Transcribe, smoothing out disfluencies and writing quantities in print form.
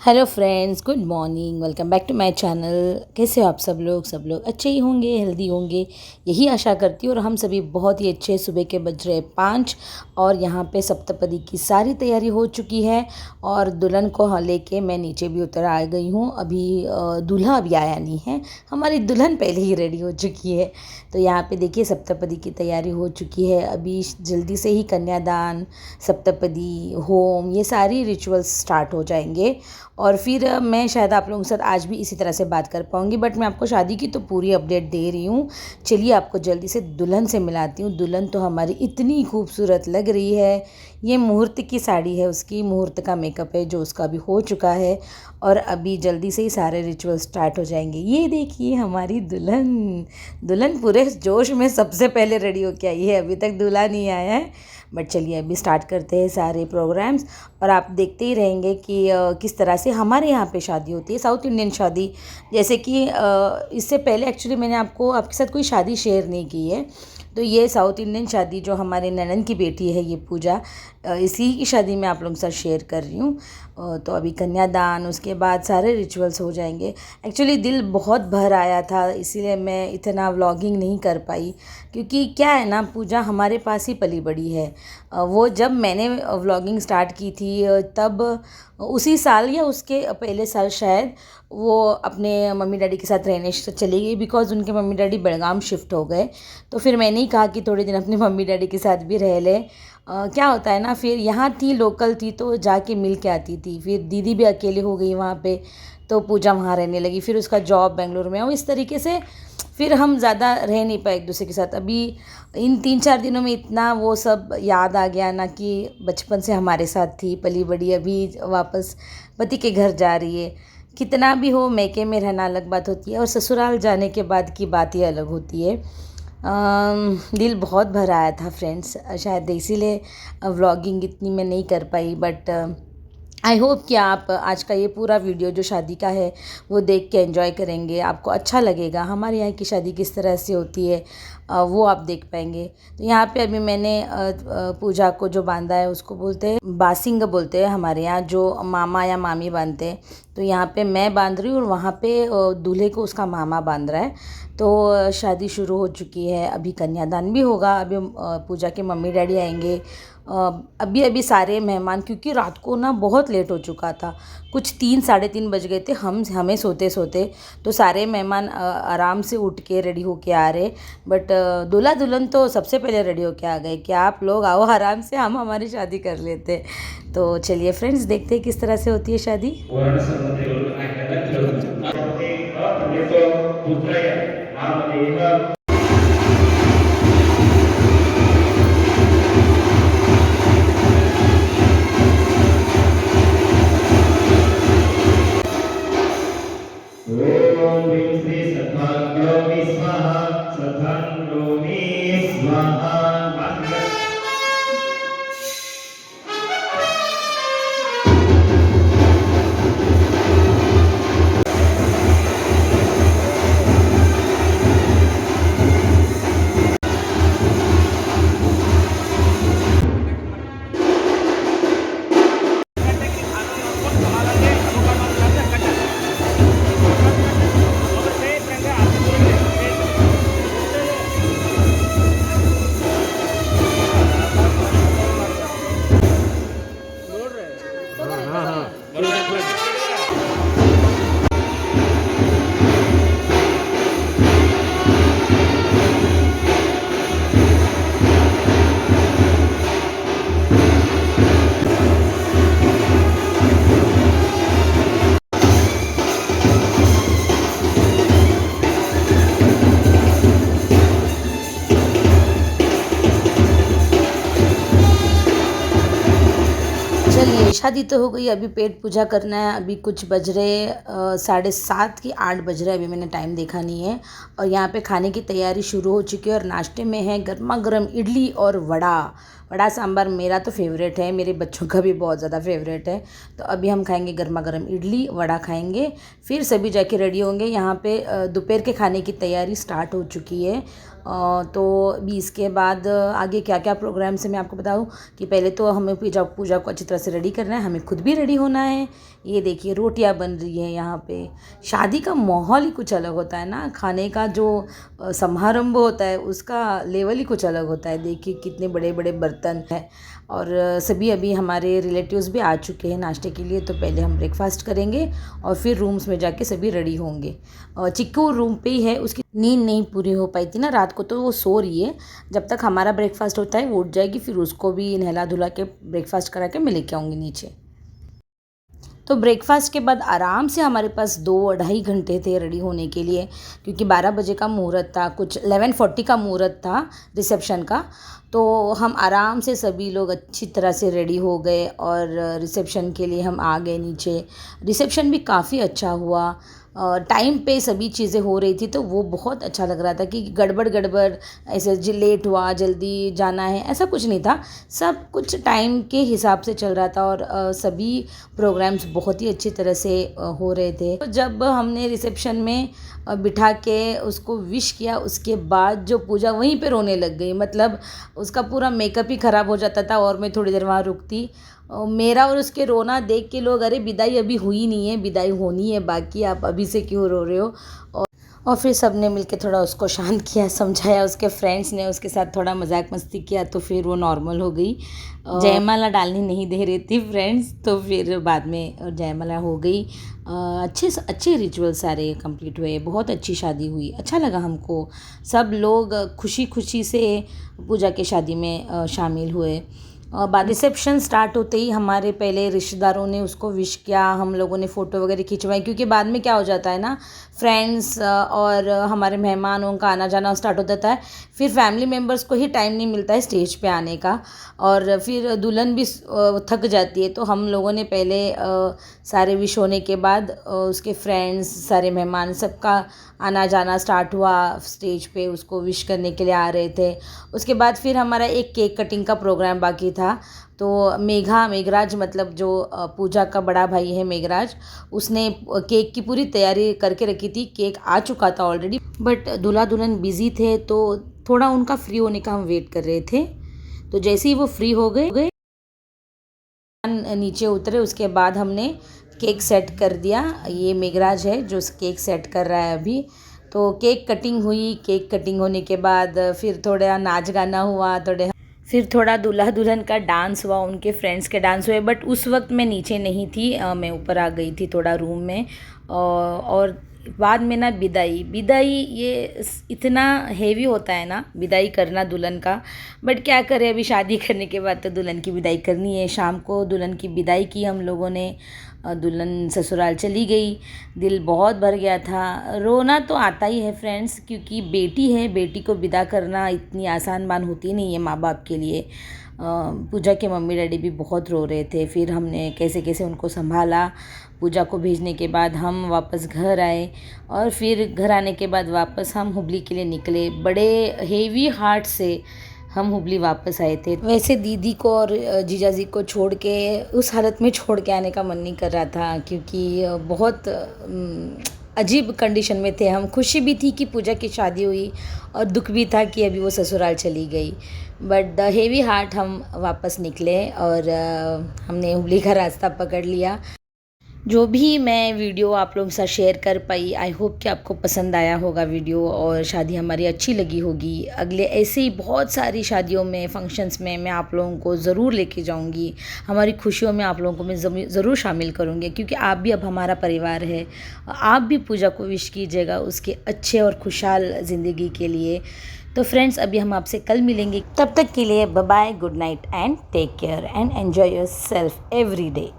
Hello friends, good morning. Welcome back to my channel. कैसे हो आप सब लोग अच्छे ही होंगे, हेल्दी होंगे, यही आशा करती हूँ। और हम सभी बहुत ही अच्छे। सुबह के बज रहे 5 और यहाँ पे सप्तपदी की सारी तैयारी हो चुकी है और दुल्हन को लेके मैं नीचे भी उतर आ गई हूँ। अभी दूल्हा अभी आया नहीं है, हमारी दुल्हन पहले ही रेडी हो चुकी है। तो यहाँ पे देखिए सप्तपदी की तैयारी हो चुकी है। अभी जल्दी से ही कन्यादान, सप्तपदी, होम, ये सारी रिचुअल्स स्टार्ट हो जाएंगे और फिर मैं शायद आप लोगों के साथ आज भी इसी तरह से बात कर पाऊँगी। बट मैं आपको शादी की तो पूरी अपडेट दे रही हूँ। चलिए आपको जल्दी से दुल्हन से मिलाती हूँ। दुल्हन तो हमारी इतनी खूबसूरत लग रही है। ये मुहूर्त की साड़ी है, उसकी मुहूर्त का मेकअप है जो उसका अभी हो चुका है और अभी जल्दी से ही सारे रिचुअल स्टार्ट हो जाएंगे। ये देखिए हमारी दुल्हन। दुल्हन पूरे जोश में सबसे पहले रेडी होके आई है, अभी तक दूल्हा नहीं आया है। बट चलिए अभी स्टार्ट करते हैं सारे प्रोग्राम्स और आप देखते ही रहेंगे कि किस तरह से हमारे यहाँ पे शादी होती है, साउथ इंडियन शादी। जैसे कि इससे पहले एक्चुअली मैंने आपके साथ कोई शादी शेयर नहीं की है। तो ये साउथ इंडियन शादी जो हमारे ननन की बेटी है, ये पूजा, इसी की शादी में आप लोगों के साथ शेयर कर रही हूँ। तो अभी कन्यादान, उसके बाद सारे रिचुअल्स हो जाएंगे। एक्चुअली दिल बहुत भर आया था, इसीलिए मैं इतना व्लॉगिंग नहीं कर पाई। क्योंकि क्या है ना, पूजा हमारे पास ही पली बड़ी है। वो जब मैंने व्लॉगिंग स्टार्ट की थी तब उसी साल या उसके पहले साल शायद वो अपने मम्मी डैडी के साथ रहने चली गई, बिकॉज़ उनके मम्मी डैडी बेलगाम शिफ्ट हो गए। तो फिर मैंने ही कहा कि थोड़े दिन अपने मम्मी डैडी के साथ भी रह ले। क्या होता है ना, फिर यहाँ थी, लोकल थी तो जाके मिल के आती थी। फिर दीदी भी अकेले हो गई वहाँ पे, तो पूजा वहाँ रहने लगी। फिर उसका जॉब बेंगलुरु में है, इस तरीके से फिर हम ज़्यादा रह नहीं पाए एक दूसरे के साथ। अभी इन 3-4 दिनों में इतना वो सब याद आ गया ना कि बचपन से हमारे साथ थी, पली बड़ी, अभी वापस पति के घर जा रही है। कितना भी हो, मैके में रहना अलग बात होती है और ससुराल जाने के बाद की बात ही अलग होती है। दिल बहुत भर आया था फ्रेंड्स, शायद इसीलिए व्लॉगिंग इतनी मैं नहीं कर पाई। बट आई होप कि आप आज का ये पूरा वीडियो जो शादी का है वो देख के एंजॉय करेंगे, आपको अच्छा लगेगा। हमारे यहाँ की शादी किस तरह से होती है वो आप देख पाएंगे। तो यहाँ पे अभी मैंने पूजा को जो बांधा है उसको बोलते हैं बासिंग, बोलते हैं हमारे यहाँ, जो मामा या मामी बांधते हैं। तो यहाँ पे मैं बांध रही हूँ और वहाँ पे दूल्हे को उसका मामा बांध रहा है। तो शादी शुरू हो चुकी है, अभी कन्यादान भी होगा। अभी पूजा के मम्मी डैडी आएंगे। अभी अभी सारे मेहमान, क्योंकि रात को ना बहुत लेट हो चुका था, कुछ 3-3:30 बज गए थे हमें सोते सोते। तो सारे मेहमान आराम से उठ के रेडी होके आ रहे। बट दूल्हा दुल्हन तो सबसे पहले रेडी होके आ गए कि आप लोग आओ आराम से, हम हमारी शादी कर लेते। तो चलिए फ्रेंड्स, देखते हैं किस तरह से होती है शादी। ओम ह्रीं श्री सद्भाग्योमी स्वाहा सद्धान्योमी स्वाहा। चलिए शादी तो हो गई, अभी पेट पूजा करना है। अभी कुछ बज रहे 7:30 की 8 बज रहे, अभी मैंने टाइम देखा नहीं है। और यहाँ पे खाने की तैयारी शुरू हो चुकी है और नाश्ते में है गर्मा गर्म इडली और वड़ा। वड़ा सांभर मेरा तो फेवरेट है, मेरे बच्चों का भी बहुत ज़्यादा फेवरेट है। तो अभी हम खाएंगे गर्मा गर्म इडली वड़ा खाएंगे, फिर सभी जाके रेडी होंगे। यहाँ पे दोपहर के खाने की तैयारी स्टार्ट हो चुकी है। तो 20 के बाद आगे क्या क्या प्रोग्राम्स है मैं आपको बताऊं कि पहले तो हमें पूजा को अच्छी तरह से रेडी करना है, हमें खुद भी रेडी होना है। ये देखिए रोटियां बन रही हैं यहाँ पे। शादी का माहौल ही कुछ अलग होता है ना, खाने का जो समारंभ होता है उसका लेवल ही कुछ अलग होता है। देखिए कितने बड़े बड़े बर्तन हैं और सभी अभी हमारे रिलेटिव्स भी आ चुके हैं नाश्ते के लिए। तो पहले हम ब्रेकफास्ट करेंगे और फिर रूम्स में जाके सभी रेडी होंगे। चिक्कू रूम पे ही है, उसकी नींद नहीं पूरी हो पाई थी ना रात को, तो वो सो रही है। जब तक हमारा ब्रेकफास्ट होता है वो उठ जाएगी, फिर उसको भी नहला धुला के ब्रेकफास्ट करा के मैं लेके आऊँगी नीचे। तो ब्रेकफास्ट के बाद आराम से हमारे पास 2-2.5 घंटे थे रेडी होने के लिए, क्योंकि 12 बजे का मुहूर्त था, कुछ 11:40 का मुहूर्त था रिसेप्शन का। तो हम आराम से सभी लोग अच्छी तरह से रेडी हो गए और रिसेप्शन के लिए हम आ गए नीचे। रिसेप्शन भी काफ़ी अच्छा हुआ, टाइम पे सभी चीज़ें हो रही थी, तो वो बहुत अच्छा लग रहा था कि गड़बड़ गड़बड़ ऐसे लेट हुआ जल्दी जाना है ऐसा कुछ नहीं था। सब कुछ टाइम के हिसाब से चल रहा था और सभी प्रोग्राम्स बहुत ही अच्छी तरह से हो रहे थे। तो जब हमने रिसेप्शन में बिठा के उसको विश किया, उसके बाद जो पूजा वहीं पे रोने लग गई। मतलब उसका पूरा मेकअप ही ख़राब हो जाता था और मैं थोड़ी देर वहाँ रुकती। मेरा और उसके रोना देख के लोग, अरे विदाई अभी हुई नहीं है, विदाई होनी है बाकी, आप अभी से क्यों रो रहे हो। और फिर सब ने मिल थोड़ा उसको शांत किया, समझाया। उसके फ्रेंड्स ने उसके साथ थोड़ा मजाक मस्ती किया तो फिर वो नॉर्मल हो गई। जयमाला डालनी नहीं दे रही थी फ्रेंड्स, तो फिर बाद में जयमाला हो गई। अच्छे रिचुअल सारे कंप्लीट हुए, बहुत अच्छी शादी हुई, अच्छा लगा हमको। सब लोग खुशी खुशी से पूजा के शादी में शामिल हुए। बाद रिसेप्शन स्टार्ट होते ही हमारे पहले रिश्तेदारों ने उसको विश किया, हम लोगों ने फ़ोटो वगैरह खिंचवाई, क्योंकि बाद में क्या हो जाता है ना, फ्रेंड्स और हमारे मेहमानों का आना जाना स्टार्ट हो जाता है। फिर फैमिली मेम्बर्स को ही टाइम नहीं मिलता है स्टेज पे आने का, और फिर दुल्हन भी थक जाती है। तो हम लोगों ने पहले सारे विश होने के बाद उसके फ्रेंड्स, सारे मेहमान, सबका आना जाना स्टार्ट हुआ। स्टेज पे उसको विश करने के लिए आ रहे थे। उसके बाद फिर हमारा एक केक कटिंग का प्रोग्राम बाकी था। तो मेघराज मतलब जो पूजा का बड़ा भाई है मेघराज, उसने केक की पूरी तैयारी करके रखी थी। केक आ चुका था ऑलरेडी, बट दूल्हा दुल्हन बिज़ी थे तो थोड़ा उनका फ्री होने का हम वेट कर रहे थे। तो जैसे ही वो फ्री हो गए नीचे उतरे, उसके बाद हमने केक सेट कर दिया। ये मेघराज है जो केक सेट कर रहा है अभी। तो केक कटिंग हुई। केक कटिंग होने के बाद फिर थोड़ा नाच गाना हुआ, फिर थोड़ा दूल्हा दुल्हन का डांस हुआ, उनके फ्रेंड्स के डांस हुए। बट उस वक्त मैं नीचे नहीं थी, मैं ऊपर आ गई थी थोड़ा रूम में। और बाद में ना विदाई ये इतना हेवी होता है ना, विदाई करना दुल्हन का। बट क्या करें, अभी शादी करने के बाद तो दुल्हन की विदाई करनी है। शाम को दुल्हन की विदाई की हम लोगों ने, दुल्हन ससुराल चली गई। दिल बहुत भर गया था। रोना तो आता ही है फ्रेंड्स, क्योंकि बेटी है, बेटी को विदा करना इतनी आसान बात होती नहीं है माँ बाप के लिए। पूजा के मम्मी डैडी भी बहुत रो रहे थे। फिर हमने कैसे कैसे उनको संभाला। पूजा को भेजने के बाद हम वापस घर आए, और फिर घर आने के बाद वापस हम हुबली के लिए निकले। बड़े हेवी हार्ट से हम हुबली वापस आए थे। वैसे दीदी को और जीजा जी को छोड़ के, उस हालत में छोड़ के आने का मन नहीं कर रहा था, क्योंकि बहुत अजीब कंडीशन में थे हम। खुशी भी थी कि पूजा की शादी हुई, और दुख भी था कि अभी वो ससुराल चली गई। बट द हेवी हार्ट हम वापस निकले और हमने हुबली का रास्ता पकड़ लिया। जो भी मैं वीडियो आप लोगों के साथ शेयर कर पाई, आई होप कि आपको पसंद आया होगा वीडियो और शादी हमारी अच्छी लगी होगी। अगले ऐसे ही बहुत सारी शादियों में, फंक्शंस में मैं आप लोगों को ज़रूर लेके जाऊंगी। हमारी खुशियों में आप लोगों को मैं ज़रूर शामिल करूंगी, क्योंकि आप भी अब हमारा परिवार है। आप भी पूजा को विश कीजिएगा उसके अच्छे और खुशहाल ज़िंदगी के लिए। तो फ्रेंड्स, अभी हम आपसे कल मिलेंगे। तब तक के लिए bye bye, good night and take care and enjoy yourself every day.